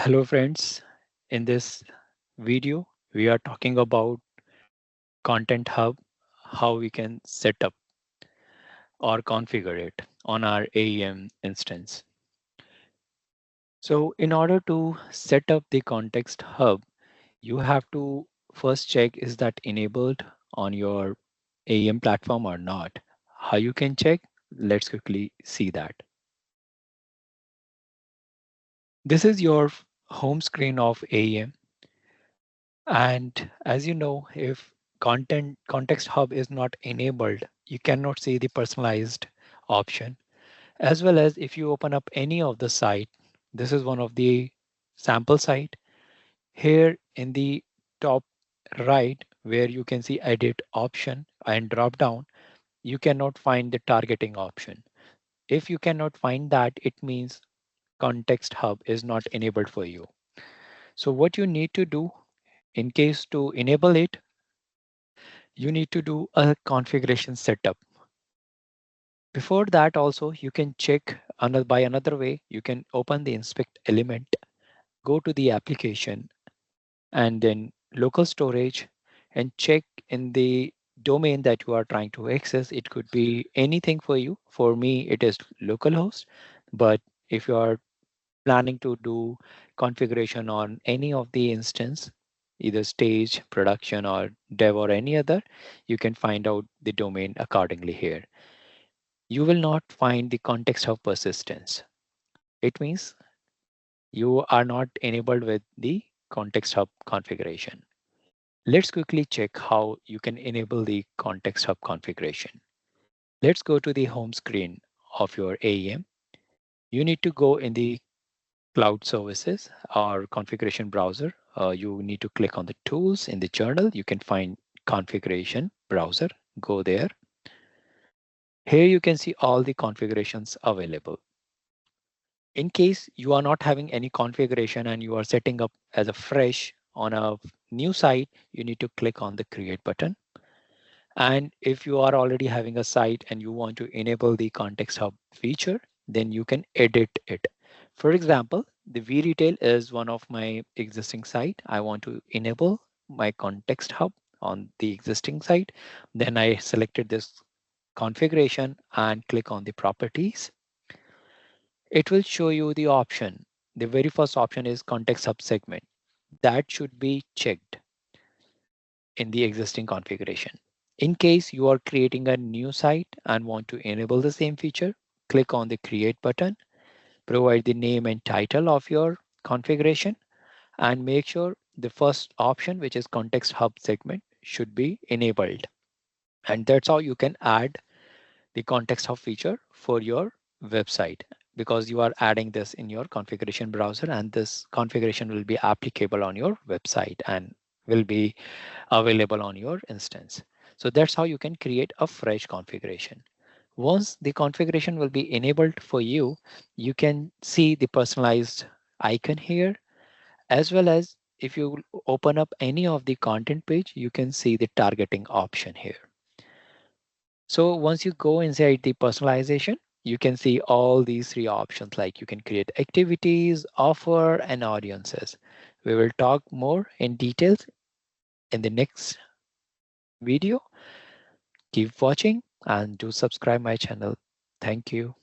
Hello friends, in this video we are talking about Content Hub, how we can set up or configure it on our AEM instance. So in order to set up the Context Hub, you have to first check is that enabled on your AEM platform or not. How you can check? Let's quickly see that. This is your home screen of AEM. And as you know, if context hub is not enabled, you cannot see the personalized option. As well as if you open up any of the site, this is one of the sample site. Here in the top right, where you can see edit option and drop down, you cannot find the targeting option. If you cannot find that, it means context hub is not enabled for you. So what you need to do in case to enable it, you need to do a configuration setup. Before that also, you can check by another way. You can open the inspect element, go to the application, and then local storage, and check in the domain that you are trying to access. It could be anything for you. For me, it is localhost. But if you are planning to do configuration on any of the instance, either stage, production, or dev, or any other, you can find out the domain accordingly here. You will not find the context of persistence. It means you are not enabled with the context hub configuration. Let's quickly check how you can enable the context hub configuration. Let's go to the home screen of your AEM. You need to go in the cloud services or configuration browser. You need to click on the tools in the journal. You can find configuration browser. Go there. Here you can see all the configurations available. In case you are not having any configuration and you are setting up as a fresh on a new site, you need to click on the create button. And if you are already having a site and you want to enable the context hub feature, then you can edit it. For example, the V-Retail is one of my existing site. I want to enable my context hub on the existing site. Then I selected this configuration and click on the properties. It will show you the option. The very first option is context hub segment. That should be checked in the existing configuration. In case you are creating a new site and want to enable the same feature, click on the create button, provide the name and title of your configuration, and make sure the first option, which is context hub segment, should be enabled. And that's how you can add the context hub feature for your website, because you are adding this in your configuration browser, and this configuration will be applicable on your website and will be available on your instance. So that's how you can create a fresh configuration. Once the configuration will be enabled for you, you can see the personalized icon here, as well as if you open up any of the content page, you can see the targeting option here. So once you go inside the personalization, you can see all these three options, like you can create activities, offer, and audiences. We will talk more in details in the next video. Keep watching and do subscribe my channel. Thank you.